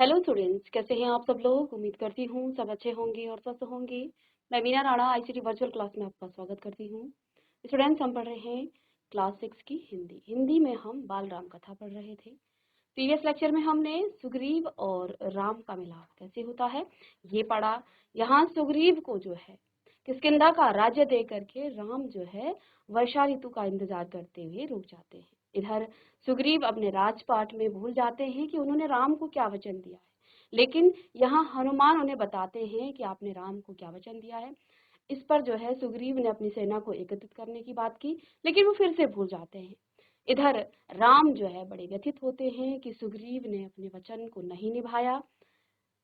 Hello students, कैसे हैं आप सब लोग। उम्मीद करती हूँ सब अच्छे होंगे और स्वस्थ होंगे। मैं Meena Rana ICT virtual class में आपका स्वागत करती हूँ। स्टूडेंट्स, हम पढ़ रहे हैं क्लास 6 की हिंदी में हम बाल राम कथा पढ़ रहे थे। प्रीवियस लेक्चर में हमने सुग्रीव और राम का मिलाप कैसे होता है ये पढ़ा। यहाँ सुग्रीव को जो है किष्किंधा का राज्य दे करके राम जो है वर्षा ऋतु का इंतजार करते हुए रुक जाते हैं। इधर सुग्रीव अपने राजपाट में भूल जाते हैं कि उन्होंने राम को क्या वचन दिया है, लेकिन यहाँ हनुमान उन्हें बताते हैं कि आपने राम को क्या वचन दिया है। इस पर जो है सुग्रीव ने अपनी सेना को एकत्रित करने की बात की, लेकिन वो फिर से भूल जाते हैं। इधर राम जो है बड़े व्यथित होते हैं कि सुग्रीव ने अपने वचन को नहीं निभाया।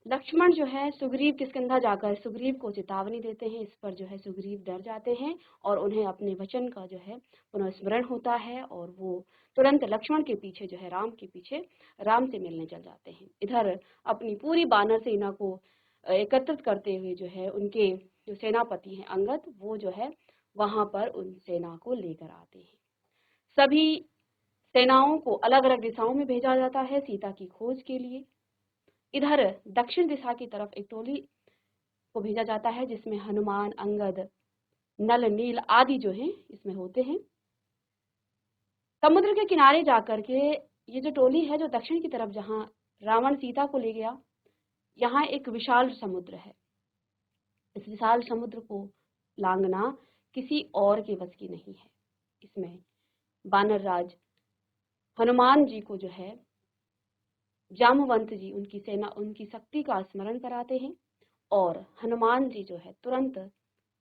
लक्ष्मण जो है सुग्रीव किष्किंधा जाकर सुग्रीव को चेतावनी देते हैं। इस पर जो है सुग्रीव डर जाते हैं और उन्हें अपने वचन का जो है पुनः होता है और वो तुरंत लक्ष्मण के पीछे जो है राम के पीछे राम से मिलने चल जाते हैं। इधर अपनी पूरी बानर सेना को एकत्रित करते हुए जो है उनके जो सेनापति हैं अंगद, वो जो है वहां पर उन सेना को लेकर आते हैं। सभी सेनाओं को अलग अलग दिशाओं में भेजा जाता है सीता की खोज के लिए। इधर दक्षिण दिशा की तरफ एक टोली को भेजा जाता है जिसमें हनुमान, अंगद, नल, नील आदि जो हैं इसमें होते हैं। समुद्र के किनारे जाकर के ये जो टोली है जो दक्षिण की तरफ जहाँ रावण सीता को ले गया, यहाँ एक विशाल समुद्र है। इस विशाल समुद्र को लांघना किसी और के बस की नहीं है। इसमें बानर राज हनुमान जी को जो है जामवंत जी उनकी सेना उनकी शक्ति का स्मरण कराते हैं और हनुमान जी जो है तुरंत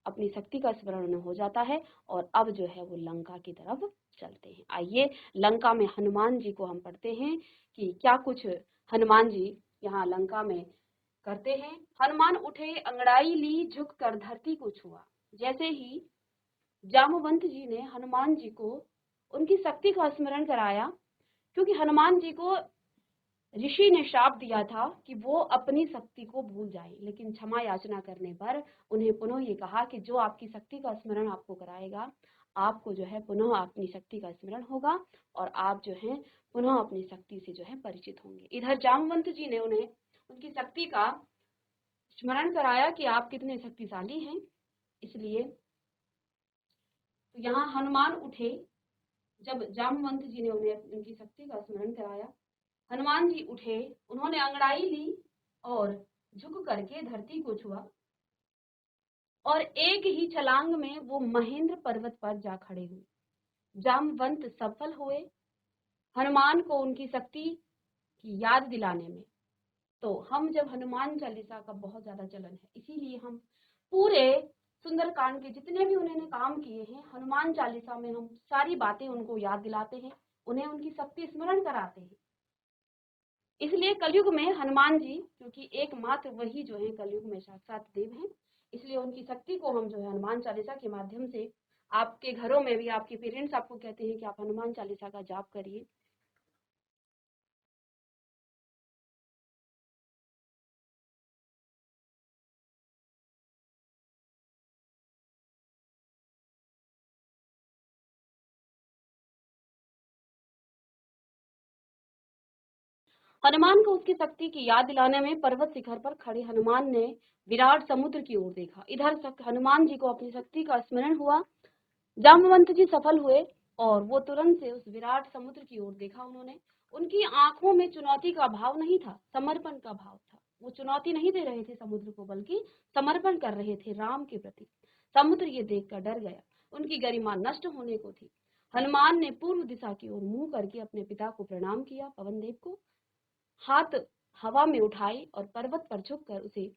अपनी शक्ति का स्मरण हो जाता है और अब जो है वो लंका की तरफ चलते हैं। आइए लंका में हनुमान जी को हम पढ़ते हैं कि क्या कुछ हनुमान जी यहाँ लंका में करते हैं। हनुमान उठे, अंगड़ाई ली, झुक कर धरती को छुआ। जैसे ही जामवंत जी ने हनुमान जी को उनकी शक्ति का स्मरण कराया, क्योंकि हनुमान जी को ऋषि ने श्राप दिया था कि वो अपनी शक्ति को भूल जाए, लेकिन क्षमा याचना करने पर उन्हें पुनः ये कहा कि जो आपकी शक्ति का स्मरण आपको कराएगा, आपको जो है पुनः अपनी शक्ति का स्मरण होगा और आप जो है पुनः अपनी शक्ति से जो है परिचित होंगे। इधर जामवंत जी ने उन्हें उनकी शक्ति का स्मरण कराया कि आप कितने शक्तिशाली हैं। इसलिए तो यहाँ हनुमान उठे, जब जामवंत जी ने उन्हें उनकी शक्ति का स्मरण कराया, हनुमान जी उठे, उन्होंने अंगड़ाई ली और झुक करके धरती को छुआ और एक ही छलांग में वो महेंद्र पर्वत पर जा खड़े हुए। जामवंत सफल हुए हनुमान को उनकी शक्ति की याद दिलाने में। तो हम जब हनुमान चालीसा का बहुत ज्यादा चलन है, इसीलिए हम पूरे सुंदरकांड के जितने भी उन्होंने काम किए हैं हनुमान चालीसा में हम सारी बातें उनको याद दिलाते हैं, उन्हें उनकी शक्ति स्मरण कराते हैं। इसलिए कलयुग में हनुमान जी, क्योंकि एकमात्र वही जो है कलयुग में साक्षात देव हैं, इसलिए उनकी शक्ति को हम जो है हनुमान चालीसा के माध्यम से, आपके घरों में भी आपके पेरेंट्स आपको कहते हैं कि आप हनुमान चालीसा का जाप करिए। हनुमान को उसकी शक्ति की याद दिलाने में पर्वत शिखर पर खड़े हनुमान ने विराट समुद्र की ओर देखा। इधर हनुमान जी को अपनी शक्ति का स्मरण हुआ, जामवंत जी सफल हुए और वो तुरंत से उस विराट समुद्र की ओर देखा। उन्होंने उनकी आंखों में चुनौती का भाव नहीं था, समर्पण का भाव था। वो चुनौती नहीं दे रहे थे समुद्र को, बल्कि समर्पण कर रहे थे राम के प्रति। समुद्र ये देखकर डर गया, उनकी गरिमा नष्ट होने को थी। हनुमान ने पूर्व दिशा की ओर मुंह करके अपने पिता को प्रणाम किया, पवन देव को हाथ हवा में उठाई और पर्वत पर झुककर उसे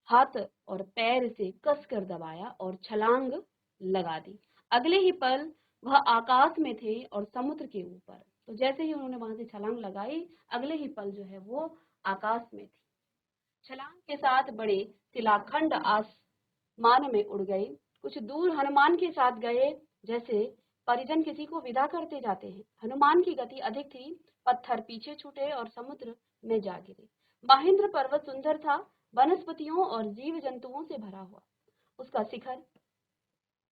हाथ और पैर से कसकर दबाया और छलांग लगा दी। अगले ही पल वह आकाश में थे और समुद्र के ऊपर। तो जैसे ही उन्होंने वहां से छलांग लगाई, अगले ही पल जो है वो आकाश में थी। छलांग के साथ बड़े शिलाखंड आसमान में उड़ गए। कुछ दूर हनुमान के साथ गए, जैसे परिजन किसी को विदा करते जाते हैं। हनुमान की गति अधिक थी, पत्थर पीछे छूटे और समुद्र में जा गिरे। महेंद्र पर्वत सुंदर था, वनस्पतियों और जीव जंतुओं से भरा हुआ। उसका शिखर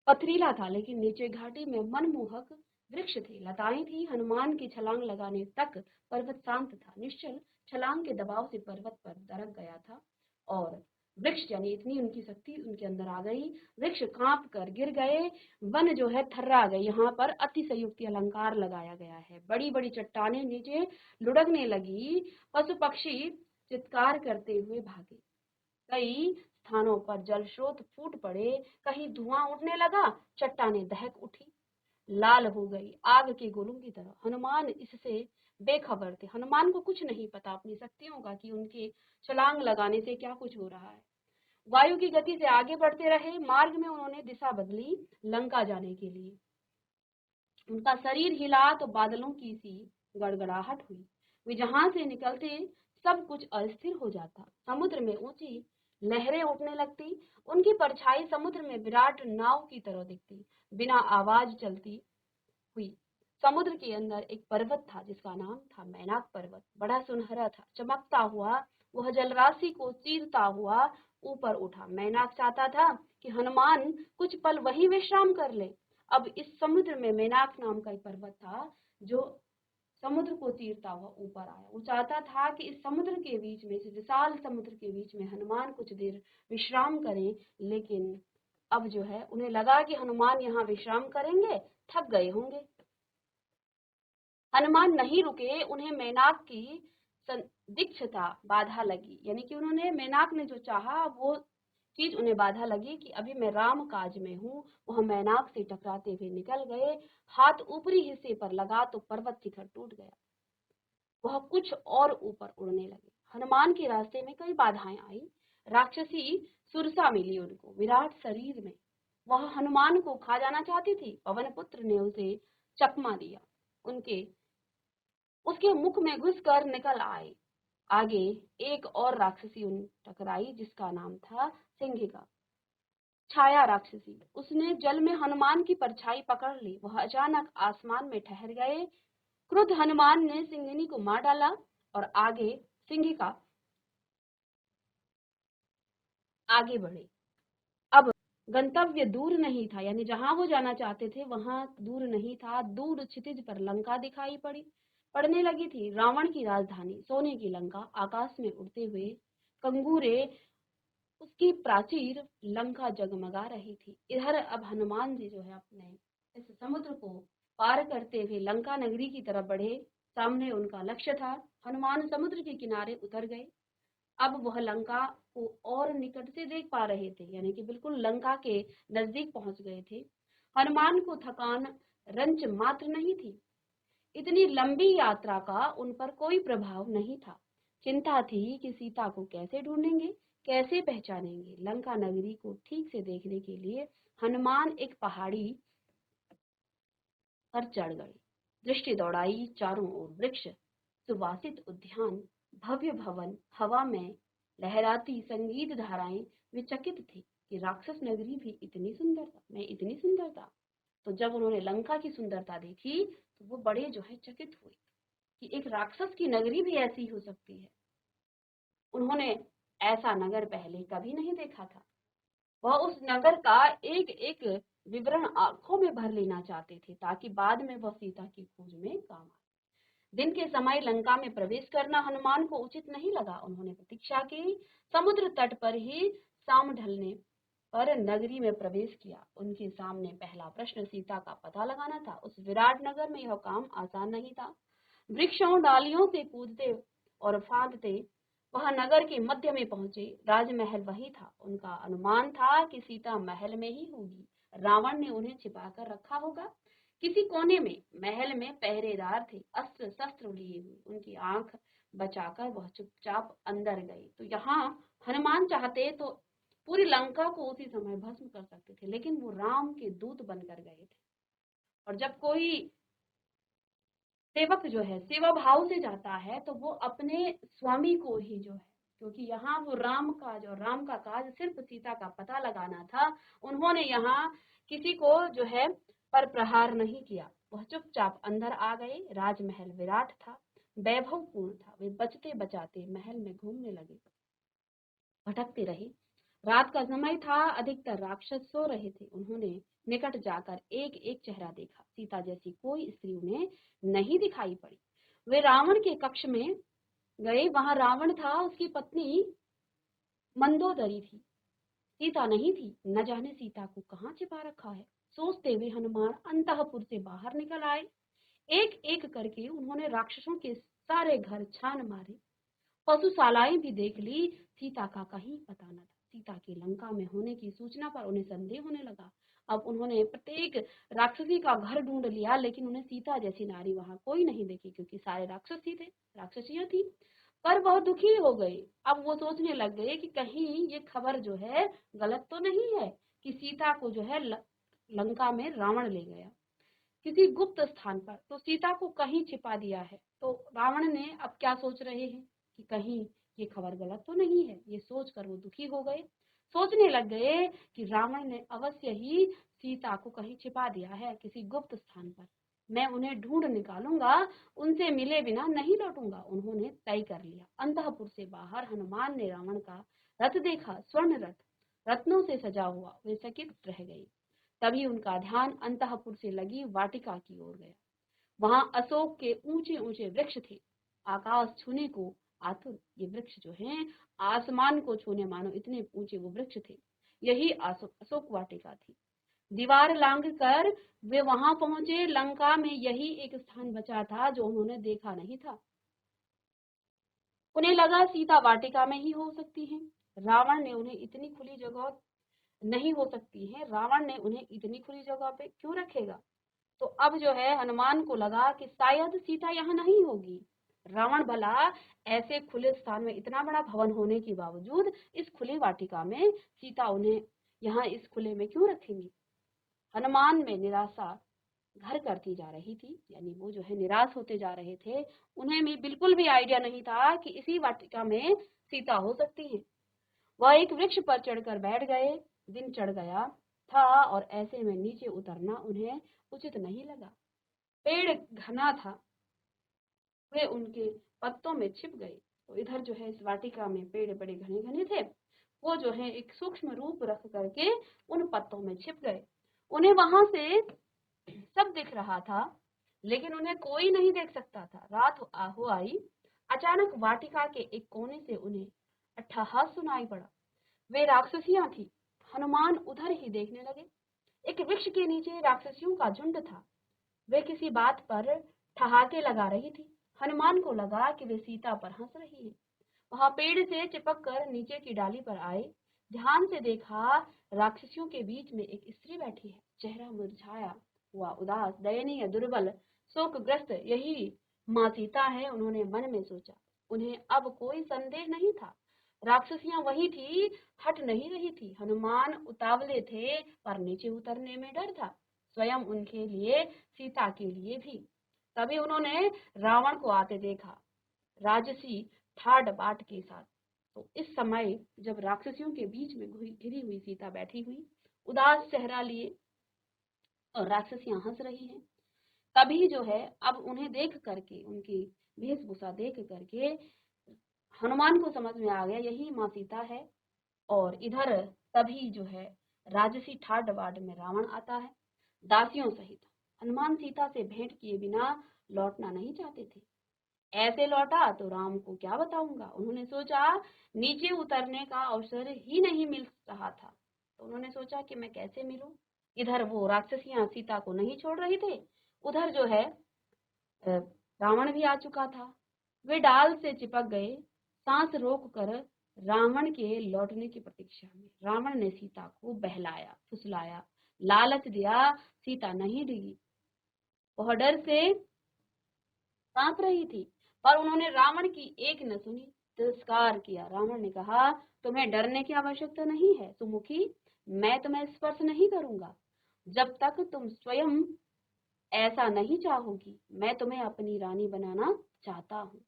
पथरीला था, लेकिन नीचे घाटी में मनमोहक वृक्ष थे, लताएं थी। हनुमान की छलांग लगाने तक पर्वत शांत था, निश्चल। छलांग के दबाव से पर्वत पर दरक गया था और वृक्ष यानी इतनी उनकी शक्ति उनके अंदर आ गई, वृक्ष कांप कर गिर गए, वन जो है थर्रा गई। यहाँ पर अतिशयोक्ति अलंकार लगाया गया है। बड़ी बड़ी चट्टानें नीचे लुढ़कने लगी, पशु पक्षी चित्कार करते हुए भागे। कई स्थानों पर जल स्रोत फूट पड़े, कहीं धुआं उड़ने लगा, चट्टानें दहक उठी, लाल हो गई आग के गोलों की तरह। हनुमान इससे बेखबर थे। हनुमान को कुछ नहीं पता अपनी शक्तियों का कि उनके छलांग लगाने से क्या कुछ हो रहा है। वायु की गति से आगे बढ़ते रहे। मार्ग में उन्होंने दिशा बदली लंका जाने के लिए। उनका शरीर हिला तो बादलों की सी गड़गड़ाहट हुई। वे जहां से निकलते सब कुछ अस्थिर हो जाता। समुद्र में ऊंची लहरें उठने लगती, उनकी परछाई समुद्र में विराट नाव की तरह दिखती, बिना आवाज चलती हुई। समुद्र के अंदर एक पर्वत था जिसका नाम था मैनाक पर्वत। बड़ा सुनहरा था, चमकता हुआ वह जलराशि को चीरता हुआ ऊपर उठा। मैनाक चाहता था कि हनुमान कुछ पल वहीं विश्राम कर ले। अब इस समुद्र में मैनाक नाम का एक पर्वत था जो समुद्र को चीरता हुआ ऊपर आया। वो चाहता था कि इस समुद्र के बीच में, इस विशाल समुद्र के बीच में हनुमान कुछ देर विश्राम करें, लेकिन अब जो है उन्हें लगा कि हनुमान यहाँ विश्राम करेंगे, थक गए होंगे। हनुमान नहीं रुके, उन्हें मैनाक की दीक्षता बाधा लगी, यानी कि उन्होंने मैनाक ने जो चाहा वो चीज उन्हें बाधा लगी कि अभी मैं राम काज में हूँ। वह मैनाक से टकराते हुए निकल गए, हाथ ऊपरी हिस्से पर लगा तो पर्वत शिखर टूट गया, वह कुछ और ऊपर उड़ने लगे। हनुमान के रास्ते में कई बाधाएं आई। राक्षसी सुरसा मिली उनको विराट शरीर में, वह हनुमान को खा जाना चाहती थी। पवन पुत्र ने उसे चकमा दिया, उसके मुख में घुसकर निकल आए। आगे एक और राक्षसी उन टकराई जिसका नाम था सिंहिका, छाया राक्षसी। उसने जल में हनुमान की परछाई पकड़ ली, वह अचानक आसमान में ठहर गए। क्रुद्ध हनुमान ने सिंहिनी को मार डाला और आगे सिंहिका आगे बढ़े। अब गंतव्य दूर नहीं था, यानी जहां वो जाना चाहते थे वहां दूर नहीं था। दूर क्षितिज पर लंका दिखाई पड़ने लगी थी, रावण की राजधानी सोने की लंका। आकाश में उड़ते हुए कंगूरे उसकी प्राचीर लंका जगमगा रही थी। इधर अब हनुमान जी जो है अपने इस समुद्र को पार करते हुए लंका नगरी की तरफ बढ़े। सामने उनका लक्ष्य था। हनुमान समुद्र के किनारे उतर गए। अब वह लंका को और निकट से देख पा रहे थे, यानी कि बिल्कुल लंका के नजदीक पहुंच गए थे। हनुमान को थकान रंच मात्र नहीं थी। इतनी लंबी यात्रा का उन पर कोई प्रभाव नहीं था। चिंता थी कि सीता को कैसे ढूंढेंगे, कैसे पहचानेंगे। लंका नगरी को ठीक से देखने के लिए हनुमान एक पहाड़ी पर चढ़ गए। दृष्टि दौड़ाई, चारों ओर वृक्ष, सुवासित उद्यान, भव्य भवन, हवा में लहराती संगीत धाराएं। वे चकित थे कि राक्षस नगरी भी इतनी सुंदरता में इतनी सुंदरता। तो जब उन्होंने लंका की सुंदरता देखी तो वो बड़े जो है चकित हुए कि एक राक्षस की नगरी भी ऐसी हो सकती है। उन्होंने ऐसा नगर पहले कभी नहीं देखा था। वह उस नगर का एक एक विवरण आंखों में भर लेना चाहते थे ताकि बाद में वह सीता की खोज में काम आए। दिन के समय लंका में प्रवेश करना हनुमान को उचित नहीं लगा। उन्होंने प्रतीक्षा की। समुद्र तट पर ही शाम ढलने पर नगरी में प्रवेश किया। उनके सामने पहला प्रश्न सीता का पता लगाना था। उस विराट नगर में यह काम आसान नहीं था। वृक्षों डालियों से कूदते और फांदते वह नगर के मध्य में पहुंचे। राजमहल वही था। उनका अनुमान था कि सीता महल में ही होगी। रावण ने उन्हें छिपाकर रखा होगा। किसी कोने में महल में पहरेदार थे, अस्त्र शस्त्र लिए हुए। उनकी आंख बचाकर वह चुपचाप अंदर गई। तो यहाँ हनुमान चाहते तो पूरी लंका को उसी समय भस्म कर सकते थे, लेकिन वो राम के दूत बनकर गए थे। और जब कोई सेवक जो है सेवा भाव से जाता है तो वो अपने स्वामी को ही जो है, क्योंकि यहाँ वो राम काज और राम का काज सिर्फ सीता का पता लगाना था। उन्होंने यहाँ किसी को जो है पर प्रहार नहीं किया। वह चुपचाप अंदर आ गए। राजमहल विराट था, वैभवपूर्ण था। वे बचते बचाते महल में घूमने लगे, भटकते रहे। रात का समय था, अधिकतर राक्षस सो रहे थे। उन्होंने निकट जाकर एक एक चेहरा देखा। सीता जैसी कोई स्त्री उन्हें नहीं दिखाई पड़ी। वे रावण के कक्ष में गए। वहां रावण था, उसकी पत्नी मंदोदरी थी, सीता नहीं थी। न जाने सीता को कहाँ छिपा रखा है। सोचते हुए हनुमान अंतःपुर से बाहर निकल आए। एक एक करके उन्होंने राक्षसों के सारे घर छान मारे, पशुशालाएं भी देख ली। सीता का कहीं पता न था। सीता के लंका में होने की सूचना पर उन्हें संदेह होने लगा। अब उन्होंने प्रत्येक राक्षसी का घर ढूंढ लिया, लेकिन उन्हें सीता जैसी नारी वहां कोई नहीं देखी, क्योंकि सारे राक्षस ही थे, राक्षसियां थी। पर वह दुखी हो गए। अब वो सोचने लग गए कि कहीं ये खबर जो है गलत तो नहीं है कि सीता को जो है लंका में रावण ले गया किसी गुप्त स्थान पर, तो सीता को कहीं छिपा दिया है। तो रावण ने अब क्या सोच रहे हैं कि कहीं ये खबर गलत तो नहीं है। ये सोचकर वो दुखी हो गए। सोचने लग गए कि रावण ने अवश्य ही सीता को कहीं छिपा दिया है किसी गुप्त स्थान पर। मैं उन्हें ढूंढ निकालूंगा, उनसे मिले बिना नहीं लौटूंगा। उन्होंने तय कर लिया। अंतःपुर से बाहर हनुमान ने रावण का रथ देखा, स्वर्ण रथ, रत्नों से सजा हुआ। वे चकित रह गए। तभी उनका ध्यान अंतःपुर से लगी वाटिका की ओर गया। वहां अशोक के ऊंचे ऊंचे वृक्ष थे, आकाश छूने को आतुर। ये वृक्ष जो हैं आसमान को छूने मानो, इतने ऊंचे वो वृक्ष थे। यही अशोक वाटिका थी। दीवार लांघ कर वे वहां पहुंचे। लंका में यही एक स्थान बचा था जो उन्होंने देखा नहीं था। उन्हें लगा सीता वाटिका में ही हो सकती है। रावण ने उन्हें इतनी खुली जगह नहीं हो सकती है, रावण ने उन्हें इतनी खुली जगह पे क्यों रखेगा। तो अब जो है हनुमान को लगा कि शायद सीता यहाँ नहीं होगी। रावण भला ऐसे खुले स्थान में, इतना बड़ा भवन होने के बावजूद इस खुली वाटिका में सीता उन्हें यहाँ इस खुले में क्यों रखेंगे। हनुमान में निराशा घर करती जा रही थी, यानी वो जो है निराश होते जा रहे थे। उन्हें भी बिल्कुल भी आइडिया नहीं था कि इसी वाटिका में सीता हो सकती है। वह एक वृक्ष पर चढ़कर बैठ गए। दिन चढ़ गया था और ऐसे में नीचे उतरना उन्हें उचित नहीं लगा। पेड़ घना था, वे उनके पत्तों में छिप गए। तो इधर जो है इस वाटिका में पेड़ बड़े घने घने थे, वो जो है एक सूक्ष्म रूप रख करके उन पत्तों में छिप गए। उन्हें वहां से सब दिख रहा था, लेकिन उन्हें कोई नहीं देख सकता था। रात हो आई। अचानक वाटिका के एक कोने से उन्हें अट्टहास सुनाई पड़ा। वे राक्षसियां थी। हनुमान उधर ही देखने लगे। एक वृक्ष के नीचे राक्षसियों का झुंड था। वे किसी बात पर ठहाके लगा रही थी। हनुमान को लगा कि वे सीता पर हंस रही है। वहां पेड़ से चिपक कर नीचे की डाली पर आए। ध्यान से देखा, राक्षसियों के बीच में एक स्त्री बैठी है। चेहरा मुरझाया हुआ, उदास, दयनीय, दुर्बल, शोकग्रस्त। यही माँ सीता है, उन्होंने मन में सोचा। उन्हें अब कोई संदेह नहीं था, राक्षसियां वही थी, हट नहीं रही थी। हनुमान उतावले थे, पर नीचे उतरने में डर था, स्वयं उनके लिए, सीता के लिए भी। तभी उन्होंने रावण को आते देखा, राजसी ठाट बाट के साथ। तो इस समय जब राक्षसियों के बीच में घिरी हुई सीता बैठी हुई, उदास चेहरा लिए, और राक्षसियां हंस रही हैं, तभी जो है अब उन्हें देख करके, उनकी वेशभूषा देख करके हनुमान को समझ में आ गया यही माँ सीता है। और इधर तभी जो है राजसी ठाट बाट में रावण आता है दासियों सहित। हनुमान सीता से भेंट किए बिना लौटना नहीं चाहते थे। ऐसे लौटा तो राम को क्या बताऊंगा। उन्होंने सोचा नीचे उतरने का अवसर ही नहीं मिल रहा था, तो उन्होंने सोचा कि मैं कैसे मिलूं। इधर वो राक्षसियां सीता को नहीं छोड़ रही थे, उधर जो है रावण भी आ चुका था। वे डाल से चिपक गए, सांस रोक कर रावण के लौटने की प्रतीक्षा में। रावण ने सीता को बहलाया, फुसलाया, लालच दिया। सीता नहीं डिगी, वह डर से कांप रही थी, पर उन्होंने रावण की एक न सुनी, तिरस्कार किया। रावण ने कहा, तुम्हें डरने की आवश्यकता नहीं है सुमुखी, मैं तुम्हें स्पर्श नहीं करूंगा जब तक तुम स्वयं ऐसा नहीं चाहोगी। मैं तुम्हें अपनी रानी बनाना चाहता हूँ।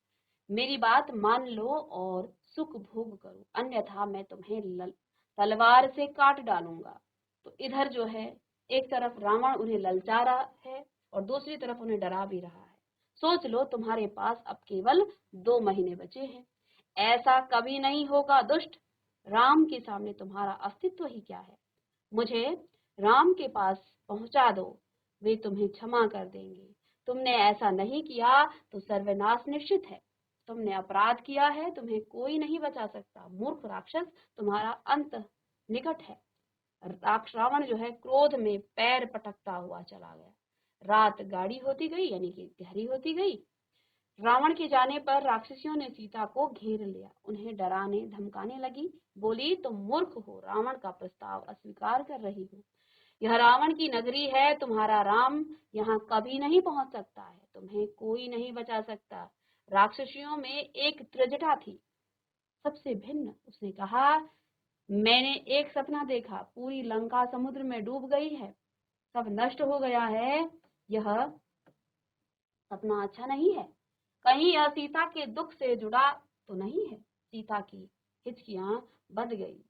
मेरी बात मान लो और सुख भोग करो, अन्यथा मैं तुम्हें तलवार से काट डालूंगा। तो इधर जो है एक तरफ रावण उन्हें ललचा रहा है और दूसरी तरफ उन्हें डरा भी रहा है। सोच लो, तुम्हारे पास अब केवल 2 महीने बचे हैं। ऐसा कभी नहीं होगा दुष्ट, राम के सामने तुम्हारा अस्तित्व ही क्या है। मुझे राम के पास पहुंचा दो, वे तुम्हें क्षमा कर देंगे। तुमने ऐसा नहीं किया तो सर्वनाश निश्चित है। तुमने अपराध किया है, तुम्हें कोई नहीं बचा सकता। मूर्ख राक्षस, तुम्हारा अंत निकट है। रावण जो है क्रोध में पैर पटकता हुआ चला गया। रात गाढ़ी होती गई, यानी कि गहरी होती गई। रावण के जाने पर राक्षसियों ने सीता को घेर लिया, उन्हें डराने धमकाने लगी। बोली, तुम मूर्ख हो, रावण का प्रस्ताव अस्वीकार कर रही हो। यह रावण की नगरी है, तुम्हारा राम यहाँ कभी नहीं पहुंच सकता है। तुम्हें कोई नहीं बचा सकता। राक्षसियों में एक त्रिजटा थी, सबसे भिन्न। उसने कहा, मैंने एक सपना देखा, पूरी लंका समुद्र में डूब गई है, सब नष्ट हो गया है। यह सपना अच्छा नहीं है। कहीं यह सीता के दुख से जुड़ा तो नहीं है। सीता की हिचकियां बंध गई,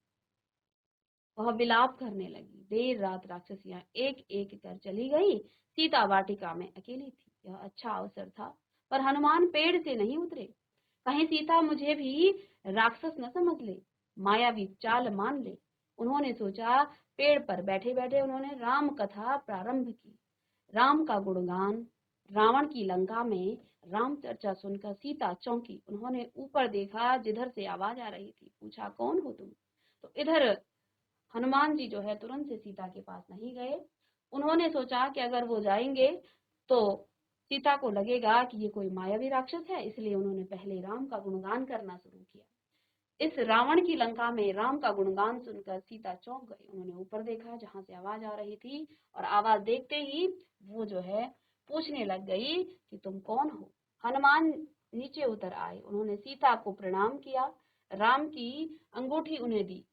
वह विलाप करने लगी। देर रात राक्षसियां एक एक कर चली गई। सीता वाटिका में अकेली थी। यह अच्छा अवसर था, पर हनुमान पेड़ से नहीं उतरे। कहीं सीता मुझे भी राक्षस न समझ ले, मायावी चाल मान ले। उन्होंने सोचा। पेड़ पर बैठे बैठे उन्होंने राम कथा प्रारंभ की। राम का गुणगान। रावण की लंका में राम चर्चा सुनकर सीता चौंकी। उन्होंने ऊपर देखा, जिधर से आवाज आ रही थी। पूछा, कौन हो तुम? तो इधर हनुमान जी जो है तुरंत से सीता के पास नहीं गए। उन्होंने सोचा कि अगर वो जाएंगे तो सीता को लगेगा कि ये कोई मायावी राक्षस है, इसलिए उन्होंने पहले राम का गुणगान करना शुरू किया। इस रावण की लंका में राम का गुणगान सुनकर सीता चौंक गई। उन्होंने ऊपर देखा जहां से आवाज आ रही थी, और आवाज देखते ही वो जो है पूछने लग गई कि तुम कौन हो। हनुमान नीचे उतर आए। उन्होंने सीता को प्रणाम किया, राम की अंगूठी उन्हें दी।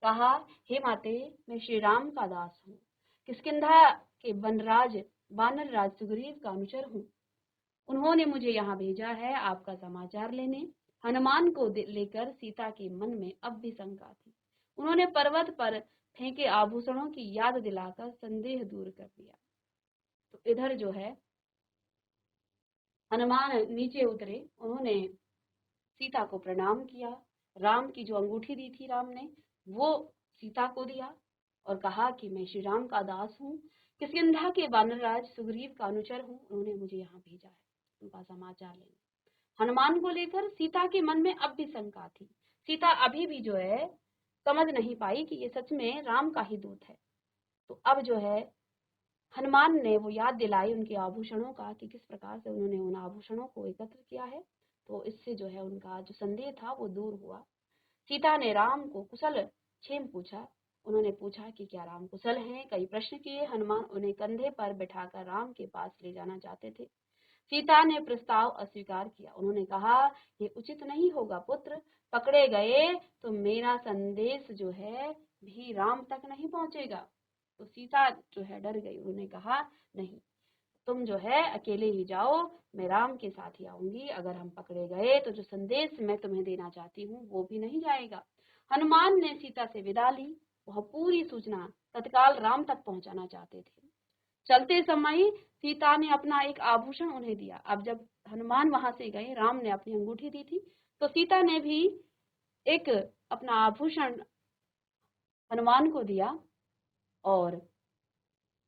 कहा, हे माते, मैं श्री राम का दास हूँ, किष्किंधा के वनराज वानर राज सुग्रीव का अनुचर हूँ। उन्होंने मुझे यहाँ भेजा है आपका समाचार लेने। हनुमान को लेकर सीता के मन में अब भी शंका थी। उन्होंने पर्वत पर फेंके आभूषणों की याद दिलाकर संदेह दूर कर दिया। तो इधर जो है हनुमान नीचे उतरे। उन्होंने सीता को प्रणाम किया। राम की जो अंगूठी दी थी राम ने, वो सीता को दिया और कहा कि मैं श्री राम का दास हूँ, किष्किंधा के वानरराज सुग्रीव का अनुचर हूँ। उन्होंने मुझे यहाँ भेजा है उनका समाचार लेने। हनुमान को लेकर सीता के मन में अब भी शंका थी। सीता अभी भी जो है समझ नहीं पाई कि ये सच में राम का ही दूत है। तो अब जो है हनुमान ने वो याद दिलाई उनके आभूषणों का, कि किस प्रकार से उन्होंने उन आभूषणों को एकत्र किया है। तो इससे जो है उनका जो संदेह था वो दूर हुआ। सीता ने राम को कुशल क्षेम पूछा। उन्होंने पूछा कि क्या राम कुशल हैं। कई प्रश्न किए। हनुमान उन्हें कंधे पर बिठाकर राम के पास ले जाना चाहते थे। सीता ने प्रस्ताव अस्वीकार किया। उन्होंने कहा, ये उचित नहीं होगा पुत्र, पकड़े गए तो मेरा संदेश जो है भी राम तक नहीं पहुंचेगा। तो सीता जो है डर गई। उन्होंने कहा, नहीं, तुम जो है अकेले ही जाओ, मैं राम के साथ ही आऊंगी। अगर हम पकड़े गए तो जो संदेश मैं तुम्हें देना चाहती हूँ वो भी नहीं जाएगा। हनुमान ने सीता से विदा ली। वह पूरी सूचना तत्काल राम तक पहुंचाना चाहते थे। चलते समय सीता ने अपना एक आभूषण उन्हें दिया। अब जब हनुमान वहां से गए, राम ने अपनी अंगूठी दी थी, तो सीता ने भी एक अपना आभूषण हनुमान को दिया और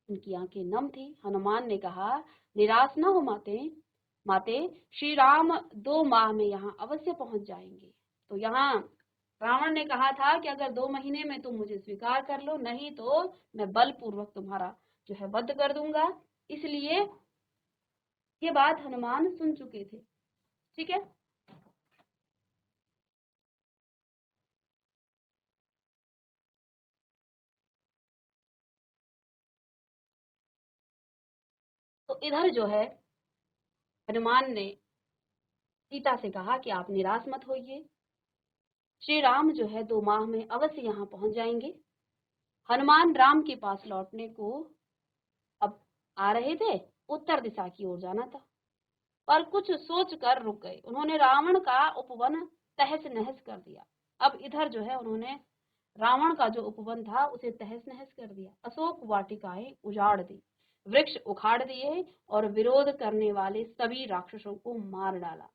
उनकी आंखें नम थी। हनुमान ने कहा, निराश न हो माते, माते श्री राम 2 माह में यहाँ अवश्य पहुंच जाएंगे। तो यहाँ रावण ने कहा था कि अगर 2 महीने में तुम मुझे स्वीकार कर लो, नहीं तो मैं बलपूर्वक तुम्हारा जो है वध कर दूंगा। इसलिए ये बात हनुमान सुन चुके थे। ठीक है। तो इधर जो है हनुमान ने सीता से कहा कि आप निराश मत होइए, श्री राम जो है 2 माह में अवश्य यहाँ पहुंच जाएंगे। हनुमान राम के पास लौटने को अब आ रहे थे। उत्तर दिशा की ओर जाना था, पर कुछ सोच कर रुक गए। उन्होंने रावण का उपवन तहस नहस कर दिया। अब इधर जो है उन्होंने रावण का जो उपवन था उसे तहस नहस कर दिया। अशोक वाटिकाएं उजाड़ दी, वृक्ष उखाड़ दिए और विरोध करने वाले सभी राक्षसों को मार डाला।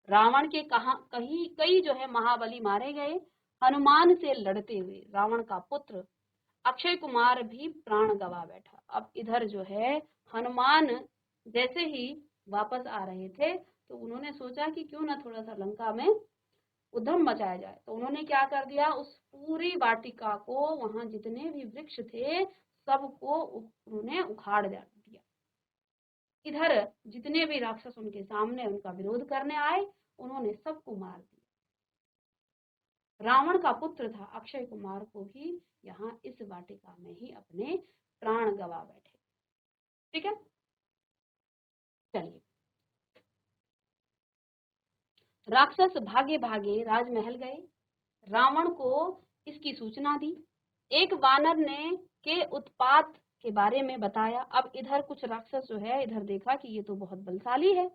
रावण के कहीं कई जो है महाबली मारे गए हनुमान से लड़ते हुए रावण का पुत्र अक्षय कुमार भी प्राण गंवा बैठा। अब इधर जो है हनुमान जैसे ही वापस आ रहे थे तो उन्होंने सोचा कि क्यों ना थोड़ा सा लंका में उधम मचाया जाए। तो उन्होंने क्या कर दिया, उस पूरी वाटिका को, वहां जितने भी वृक्ष थे सबको उन्होंने उखाड़ दिया। इधर जितने भी राक्षस उनके सामने उनका विरोध करने आए उन्होंने सबको मार दिया। रावण का पुत्र था अक्षय कुमार को भी यहाँ इस वाटिका में ही अपने प्राण गंवा बैठे। ठीक है, चलिए। राक्षस भागे भागे राजमहल गए, रावण को इसकी सूचना दी। एक वानर ने के उत्पात के बारे में बताया। अब इधर कुछ राक्षस जो है इधर देखा कि ये तो बहुत बलशाली है,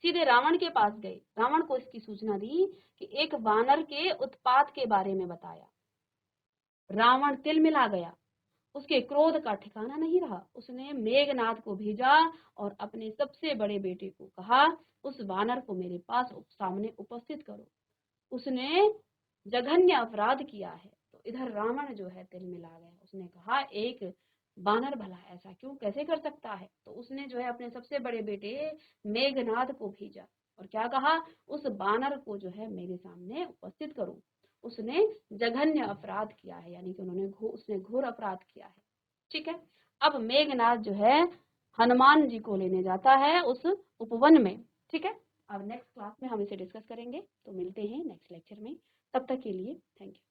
सीधे रावण के पास गए, रावण को इसकी सूचना दी कि एक वानर के उत्पात के बारे में बताया। रावण तिलमिला गया, उसके क्रोध का ठिकाना नहीं रहा। उसने मेघनाद को भेजा और अपने सबसे बड़े बेटे को कहा, उस वानर को मेरे पास सामने उपस्थित करो, उसने जघन्य अपराध किया है। तो इधर रावण जो है तिलमिला गया, उसने कहा एक वानर भला ऐसा क्यों कैसे कर सकता है। तो उसने जो है अपने सबसे बड़े बेटे मेघनाद को भेजा और क्या कहा, उस वानर को जो है मेरे सामने उपस्थित करो, उसने जघन्य अपराध किया है, यानी कि उसने घोर अपराध किया है। ठीक है, अब मेघनाद जो है हनुमान जी को लेने जाता है उस उपवन में। ठीक है, अब नेक्स्ट क्लास में हम इसे डिस्कस करेंगे। तो मिलते हैं नेक्स्ट लेक्चर में, तब तक के लिए थैंक यू।